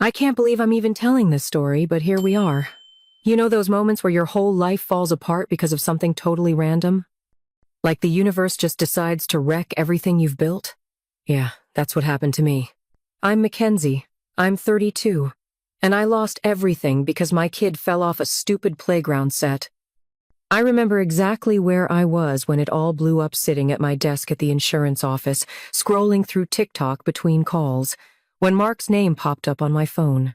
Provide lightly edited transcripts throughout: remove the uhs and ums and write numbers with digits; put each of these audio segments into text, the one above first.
I can't believe I'm even telling this story, but here we are. You know those moments where your whole life falls apart because of something totally random? Like the universe just decides to wreck everything you've built? Yeah, that's what happened to me. I'm Mackenzie. I'm 32. And I lost everything because my kid fell off a stupid playground set. I remember exactly where I was when it all blew up, sitting at my desk at the insurance office, scrolling through TikTok between calls, when Mark's name popped up on my phone.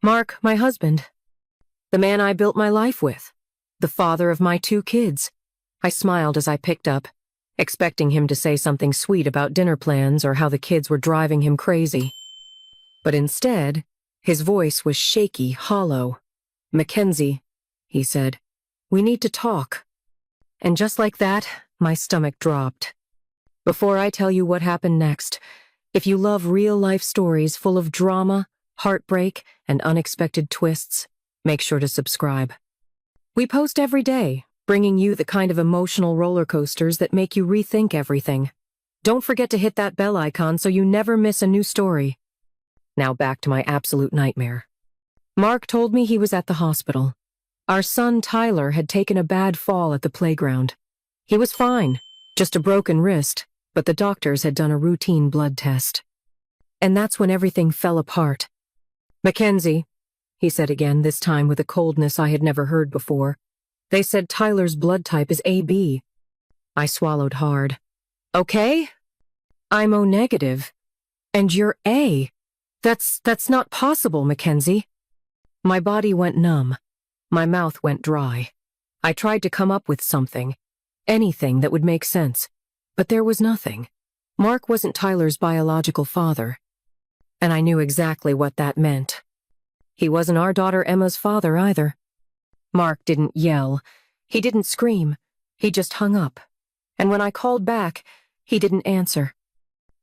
Mark, my husband. The man I built my life with. The father of my 2 kids. I smiled as I picked up, expecting him to say something sweet about dinner plans or how the kids were driving him crazy. But instead, his voice was shaky, hollow. "Mackenzie," he said, "we need to talk." And just like that, my stomach dropped. Before I tell you what happened next, if you love real-life stories full of drama, heartbreak, and unexpected twists, make sure to subscribe. We post every day, bringing you the kind of emotional roller coasters that make you rethink everything. Don't forget to hit that bell icon so you never miss a new story. Now back to my absolute nightmare. Mark told me he was at the hospital. Our son Tyler had taken a bad fall at the playground. He was fine, just a broken wrist, but the doctors had done a routine blood test. And that's when everything fell apart. "Mackenzie," he said again, this time with a coldness I had never heard before. "They said Tyler's blood type is AB." I swallowed hard. "Okay? I'm O negative. And you're A. That's not possible, Mackenzie." My body went numb. My mouth went dry. I tried to come up with something, anything that would make sense, but there was nothing. Mark wasn't Tyler's biological father, and I knew exactly what that meant. He wasn't our daughter Emma's father either. Mark didn't yell. He didn't scream. He just hung up. And when I called back, he didn't answer.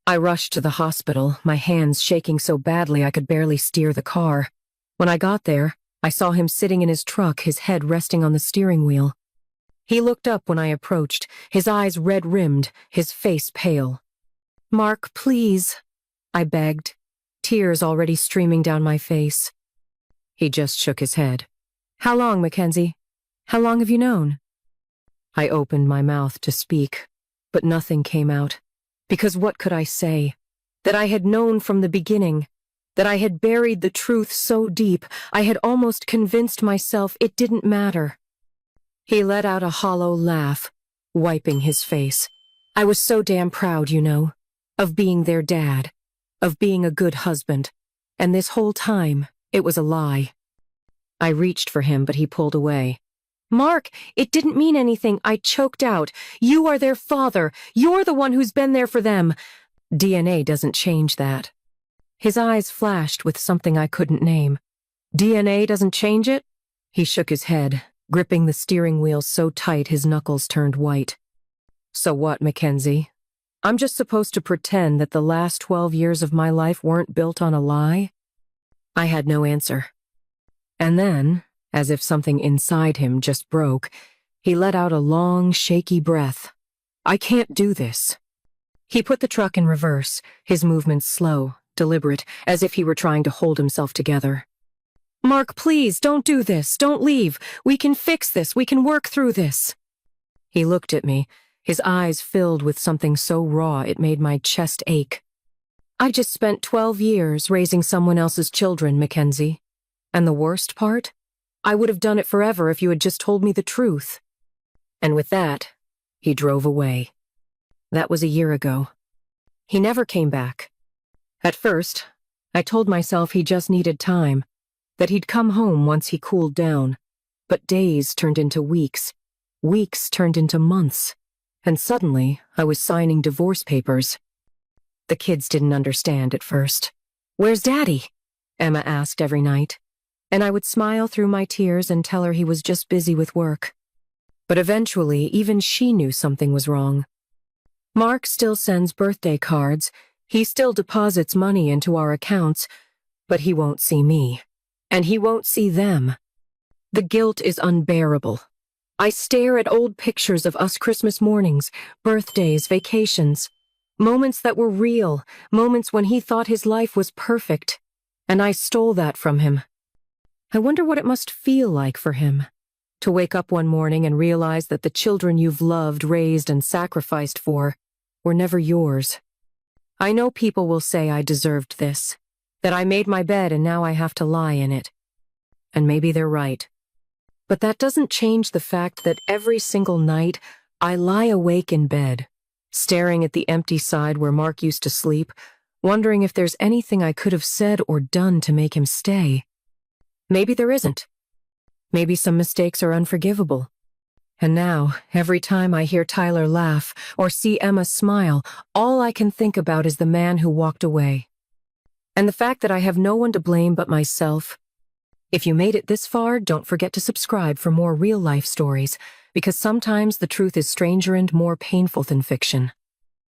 I rushed to the hospital, my hands shaking so badly I could barely steer the car. When I got there, I saw him sitting in his truck, his head resting on the steering wheel. He looked up when I approached, his eyes red-rimmed, his face pale. "Mark, please," I begged, tears already streaming down my face. He just shook his head. "How long, Mackenzie? How long have you known?" I opened my mouth to speak, but nothing came out. Because what could I say? That I had known from the beginning. That I had buried the truth so deep, I had almost convinced myself it didn't matter. He let out a hollow laugh, wiping his face. I was so damn proud, you know, of being their dad, of being a good husband. And this whole time, it was a lie. I reached for him, but he pulled away. "Mark, it didn't mean anything," I choked out. "You are their father. You're the one who's been there for them. DNA doesn't change that." His eyes flashed with something I couldn't name. "DNA doesn't change it?" He shook his head, gripping the steering wheel so tight his knuckles turned white. "So what, Mackenzie? I'm just supposed to pretend that the last 12 years of my life weren't built on a lie?" I had no answer. And then, as if something inside him just broke, he let out a long, shaky breath. "I can't do this." He put the truck in reverse, his movements slow, deliberate, as if he were trying to hold himself together. "Mark, please, don't do this. Don't leave. We can fix this. We can work through this." He looked at me, his eyes filled with something so raw it made my chest ache. "I just spent 12 years raising someone else's children, Mackenzie. And the worst part? I would have done it forever if you had just told me the truth." And with that, he drove away. That was a year ago. He never came back. At first, I told myself he just needed time, that he'd come home once he cooled down. But days turned into weeks. Weeks turned into months. And suddenly, I was signing divorce papers. The kids didn't understand at first. "Where's Daddy?" Emma asked every night. And I would smile through my tears and tell her he was just busy with work. But eventually, even she knew something was wrong. Mark still sends birthday cards. He still deposits money into our accounts, but he won't see me. And he won't see them. The guilt is unbearable. I stare at old pictures of us Christmas mornings, birthdays, vacations. Moments that were real, moments when he thought his life was perfect. And I stole that from him. I wonder what it must feel like for him, to wake up one morning and realize that the children you've loved, raised, and sacrificed for were never yours. I know people will say I deserved this, that I made my bed and now I have to lie in it. And maybe they're right. But that doesn't change the fact that every single night I lie awake in bed, staring at the empty side where Mark used to sleep, wondering if there's anything I could have said or done to make him stay. Maybe there isn't. Maybe some mistakes are unforgivable. And now, every time I hear Tyler laugh or see Emma smile, all I can think about is the man who walked away. And the fact that I have no one to blame but myself. If you made it this far, don't forget to subscribe for more real-life stories, because sometimes the truth is stranger and more painful than fiction.